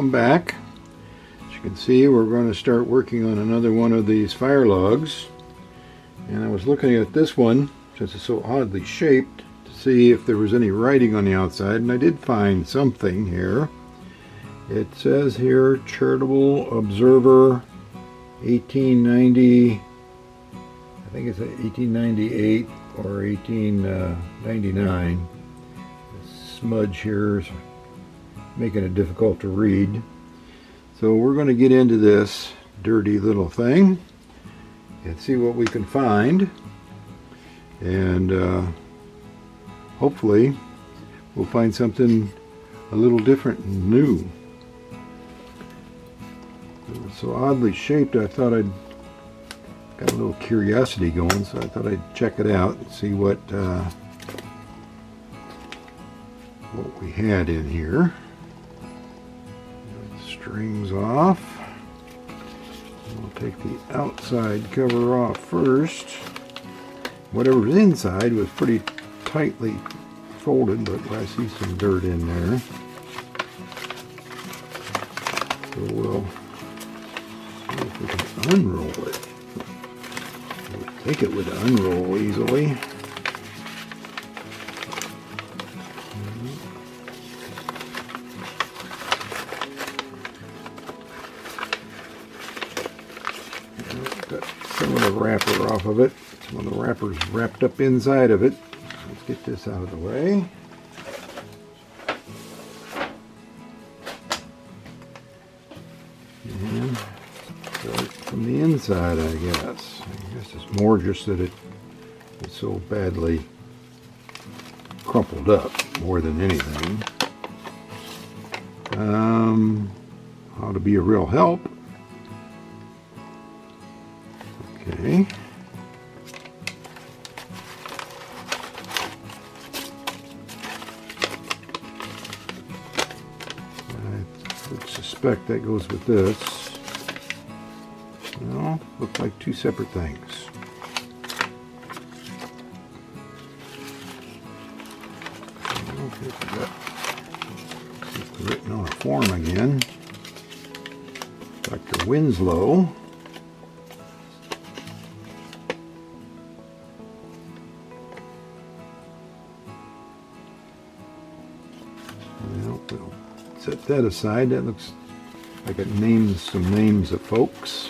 welcome back. As you can see, we're going to start working on another one of these fire logs. And I was looking at this one, since it's so oddly shaped, to see if there was any writing on the outside, and I did find something here. It says here, Charitable Observer, 1890, I think it's 1898 or 1899. The smudge here is making it difficult to read. So we're going to get into this dirty little thing and see what we can find, and hopefully we'll find something a little different and new. It was so oddly shaped, I thought I'd got a little curiosity going, so I thought I'd check it out and see what we had in here. Strings off. We'll take the outside cover off first. Whatever's inside was pretty tightly folded, but I see some dirt in there. So we'll see if we can unroll it. I would think it would unroll easily. Got some of the wrapper off of it. Some of the wrapper's wrapped up inside of it. Let's get this out of the way. And start from the inside, I guess. I guess it's more just that it's so badly crumpled up more than anything. Ought to be a real help. Okay. I would suspect that goes with this. Well, look like two separate things. It's written on a form again. Dr. Winslow. We'll set that aside. That looks like it names some names of folks.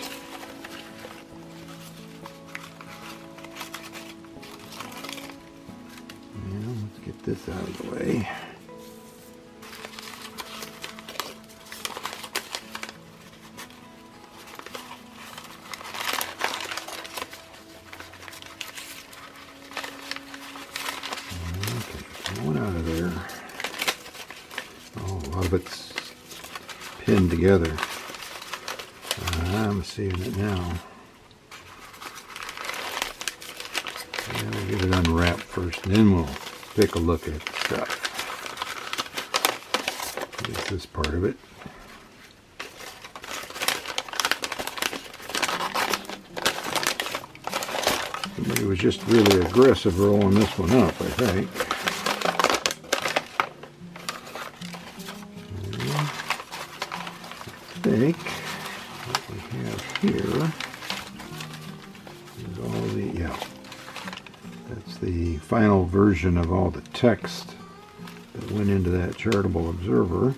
Now let's get this out of the way. Okay, one out of there. A lot of it's pinned together. I'm seeing it now. Yeah, we'll get it unwrapped first, and then we'll take a look at the stuff. Here's this part of it. Somebody was just really aggressive rolling this one up, I think. I think what we have here is all the, that's the final version of all the text that went into that Charitable Observer.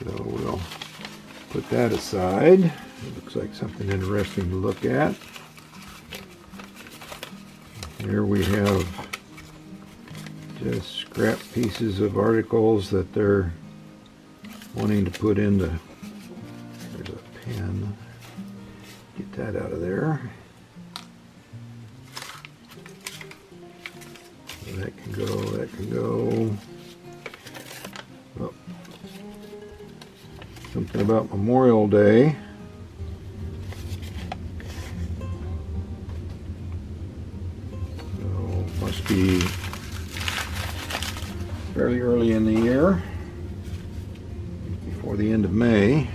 So we'll put that aside. It looks like something interesting to look at. Here we have just scrap pieces of articles that they're wanting to put into. There's a pen. Get that out of there. That can go, that can go. Oh. Something about Memorial Day. So, must be fairly early in the year. Before the end of May.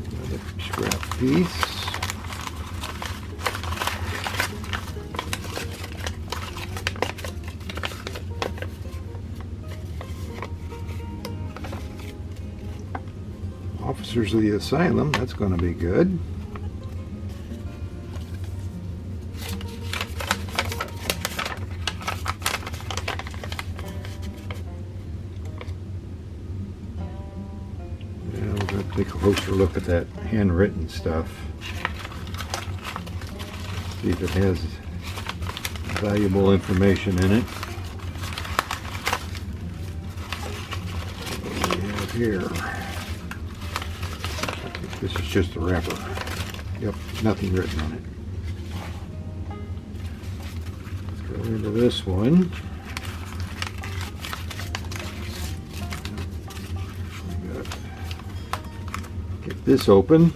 Another scrap piece. Officers of the Asylum. That's going to be good. Yeah, we're going to take a closer look at that handwritten stuff. See if it has valuable information in it. What do we have here? I think this is just the wrapper. Yep, nothing written on it. Let's go into this one. Get this open.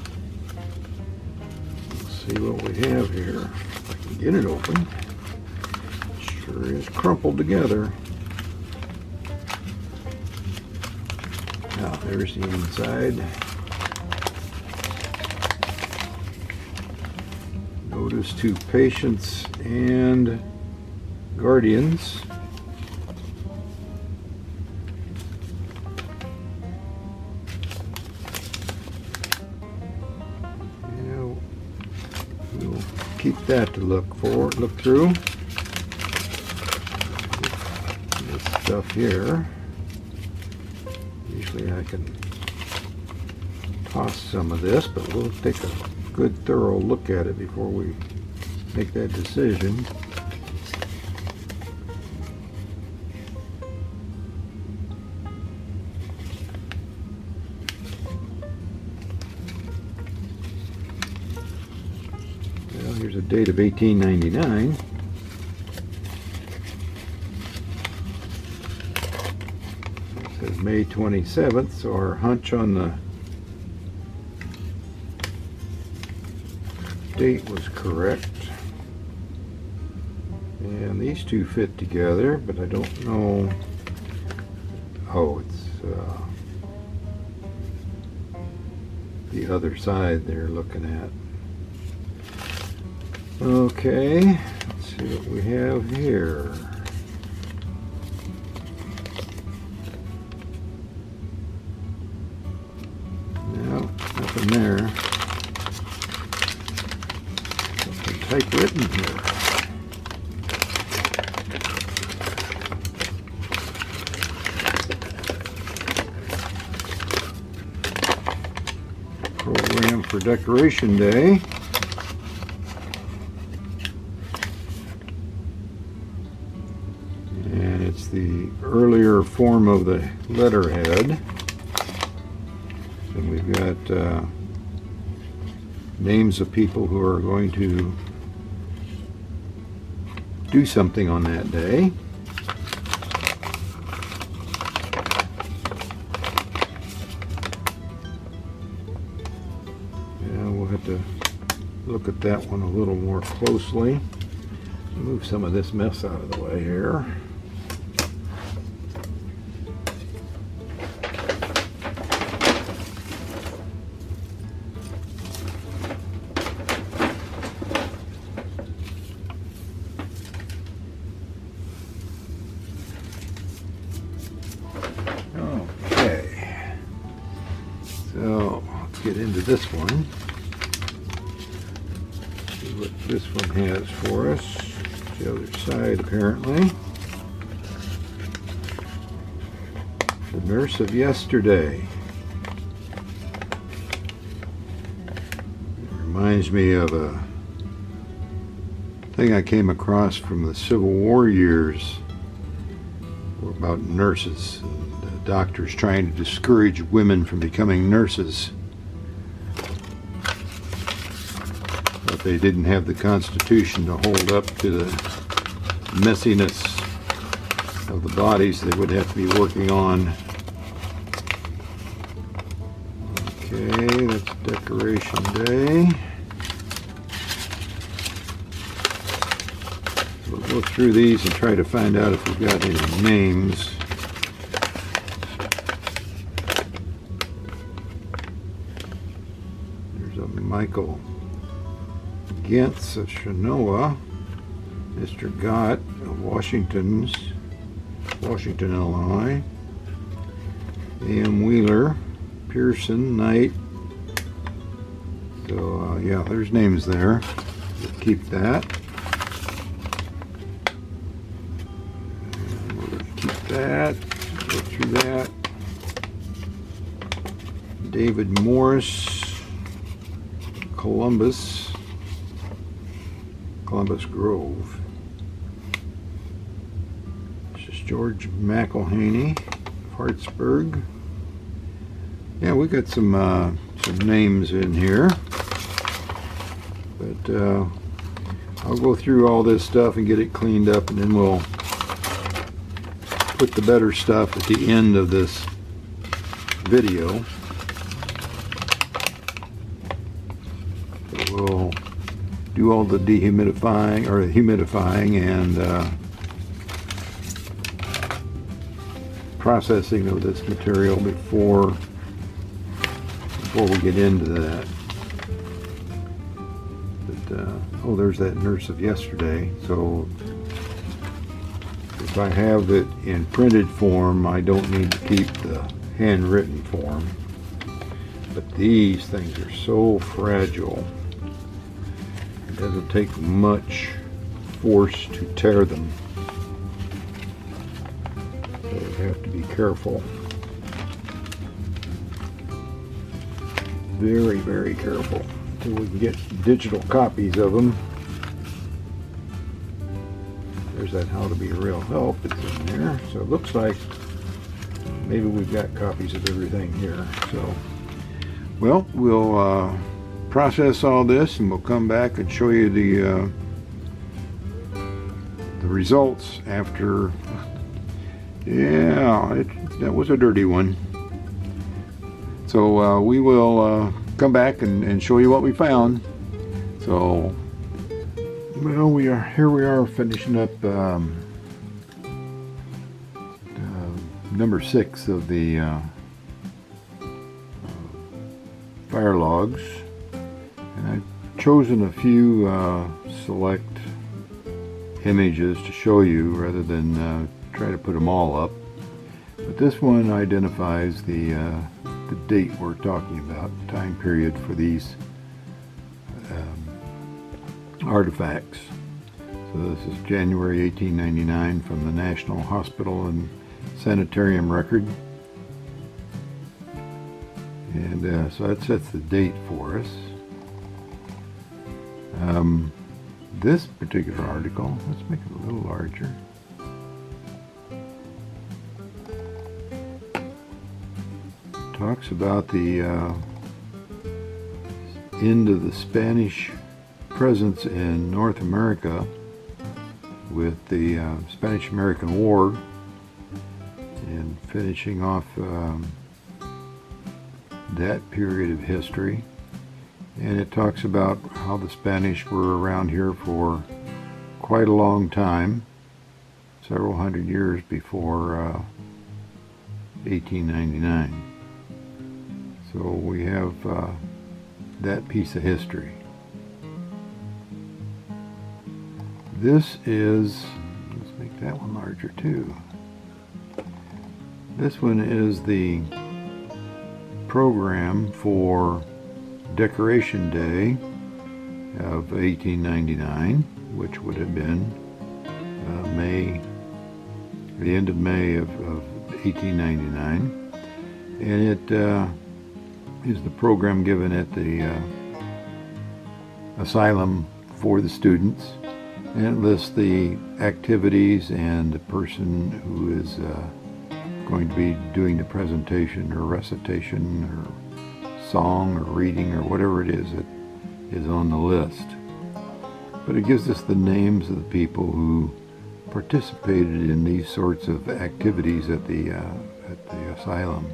Let's see what we have here. If I can get it open. Sure is crumpled together. Now there's the inside. Notice to patients and guardians. Yeah, we'll keep that to look through. This stuff here. Usually I can toss some of this, but we'll take a good thorough look at it before we make that decision. Well, here's a date of 1899. It says May 27th, so our hunch on the date was correct. And these two fit together, but I don't know. Oh, it's the other side they're looking at. Okay, let's see what we have here. No, nothing there. Something typewritten here. Program for Decoration Day. And it's the earlier form of the letterhead. And we've got names of people who are going to do something on that day. Yeah, we'll have to look at that one a little more closely. Move some of this mess out of the way here. Okay, so let's get into this one. See what this one has for us. The other side, apparently. The Nurse of Yesterday. It reminds me of a thing I came across from the Civil War years about nurses and doctors trying to discourage women from becoming nurses. But they didn't have the Constitution to hold up to the messiness of the bodies they would have to be working on. Okay, that's Decoration Day. We'll go through these and try to find out if we've got any names. There's a Michael Gentz of Shanoa, Mr. Gott of Washington, Illinois, A.M. Wheeler, Pearson, Knight, So yeah, there's names there. We'll keep that. And we're going to keep that. Go through that. David Morris, Columbus Grove. This is George McElhaney, Hartsburg. Yeah, we got some names in here, but I'll go through all this stuff and get it cleaned up, and then we'll put the better stuff at the end of this video. So we'll do all the dehumidifying or humidifying and processing of this material before we get into that. But oh, there's that nurse of yesterday. So if I have it in printed form, I don't need to keep the handwritten form. But these things are so fragile. It doesn't take much force to tear them. So you have to be careful. Very, very careful until we can get digital copies of them. There's that How to Be a Real Help. It's in there. So it looks like maybe we've got copies of everything here. So, well, we'll process all this and we'll come back and show you the results after. Yeah, that was a dirty one. So we will come back and show you what we found. So, well, we are finishing up number 6 of the fire logs, and I've chosen a few select images to show you rather than try to put them all up. But this one identifies the date we're talking about, time period for these artifacts. So this is January 1899 from the National Hospital and Sanitarium record. And so that sets the date for us. This particular article, let's make it a little larger. Talks about the end of the Spanish presence in North America with the Spanish-American War, and finishing off that period of history. And it talks about how the Spanish were around here for quite a long time, several hundred years before 1899. So we have that piece of history. This is, let's make that one larger too. This one is the program for Decoration Day of 1899, which would have been the end of May of 1899. And it is the program given at the asylum for the students, and it lists the activities and the person who is going to be doing the presentation or recitation or song or reading or whatever it is that is on the list. But it gives us the names of the people who participated in these sorts of activities at the asylum.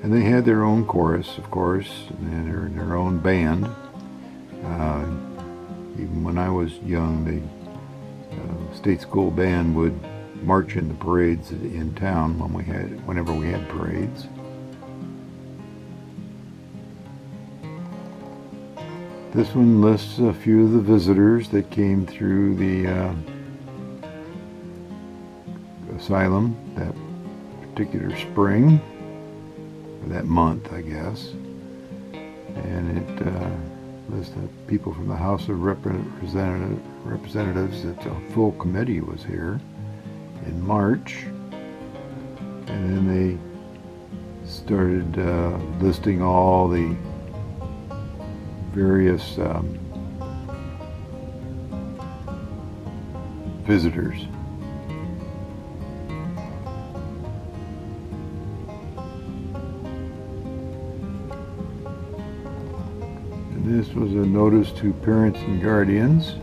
And they had their own chorus, of course, and their own band. Even when I was young, the state school band would march in the parades in town whenever we had parades. This one lists a few of the visitors that came through the asylum that particular spring, or that month, I guess. and it lists the people from the House of Representatives. It's a full committee was here in March, and then they started listing all the various visitors. And this was a notice to parents and guardians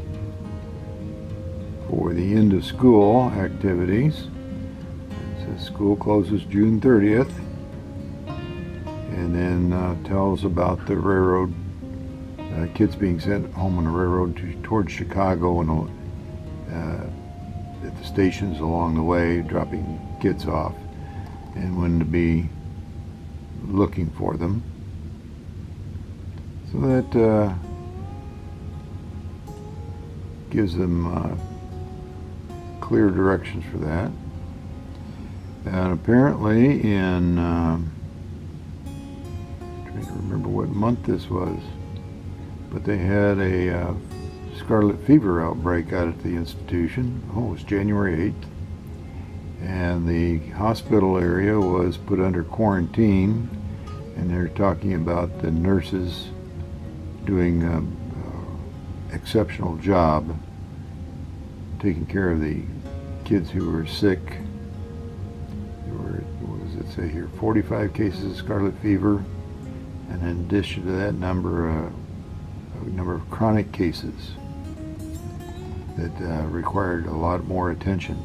for the end of school activities. It says school closes June 30th, and then tells about the railroad, kids being sent home on the railroad towards Chicago, and at the stations along the way, dropping kids off, and when to be looking for them. So that gives them clear directions for that. And apparently in, trying to remember what month this was, but they had a scarlet fever outbreak out at the institution. Oh, it was January 8th. And the hospital area was put under quarantine, and they're talking about the nurses doing an exceptional job taking care of the kids who were sick. There were, what does it say here, 45 cases of scarlet fever, and in addition to that number, a number of chronic cases that required a lot more attention.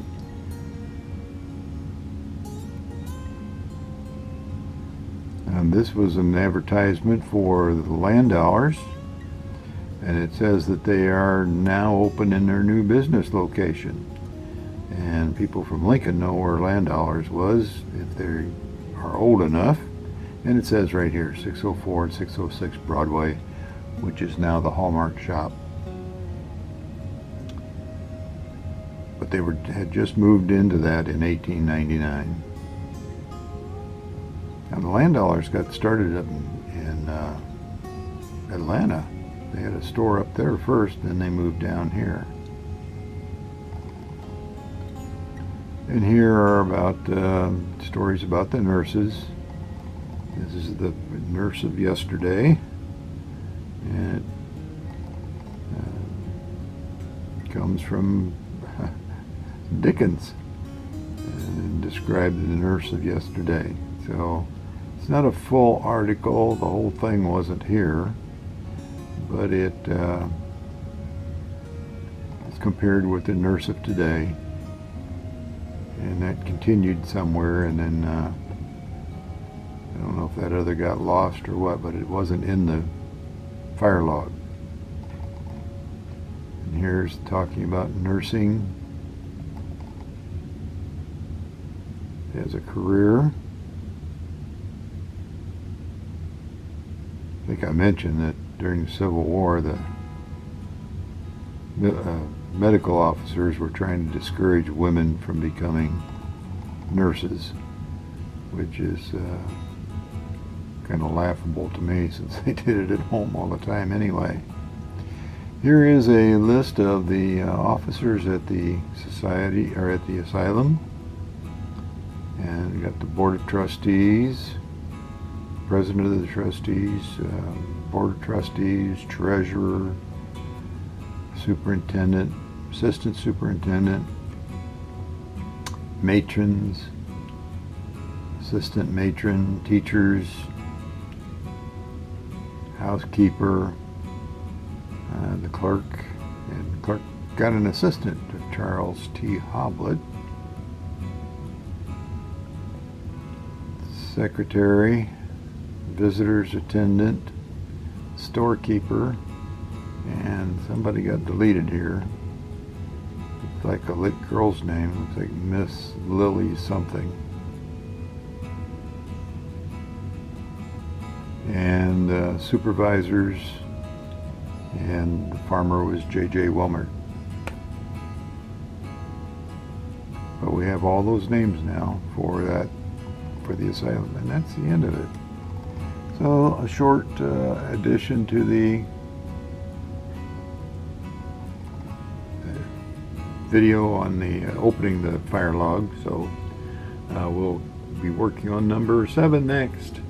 And this was an advertisement for the Landollers, and it says that they are now open in their new business location. And people from Lincoln know where Landollers was if they are old enough. And it says right here, 604 and 606 Broadway, which is now the Hallmark shop. But they had just moved into that in 1899. Now the Landollers got started up in Atlanta. They had a store up there first, then they moved down here. And here are about stories about the nurses. This is the nurse of yesterday, and it comes from Dickens, and described the nurse of yesterday. So it's not a full article, the whole thing wasn't here, but it is compared with the nurse of today, and that continued somewhere, and then I don't know if that other got lost or what, but it wasn't in the fire log. And here's talking about nursing as a career. I think I mentioned that during the Civil War, the medical officers were trying to discourage women from becoming nurses, which is kind of laughable to me since they did it at home all the time anyway. Here is a list of the officers at the society, or at the asylum. And we got the Board of Trustees, President of the Trustees, Board of Trustees, Treasurer, Superintendent, Assistant Superintendent, Matrons, Assistant Matron, Teachers, Housekeeper, the Clerk, and the Clerk got an assistant, Charles T. Hoblet, Secretary, Visitors Attendant, Storekeeper, and somebody got deleted here. It's like a lit girl's name. Looks like Miss Lily something. And supervisors, and the farmer was J.J. Wilmer. But we have all those names now for that, for the asylum, and that's the end of it. So a short addition to the video on the opening the fire log. So we'll be working on number 7 next.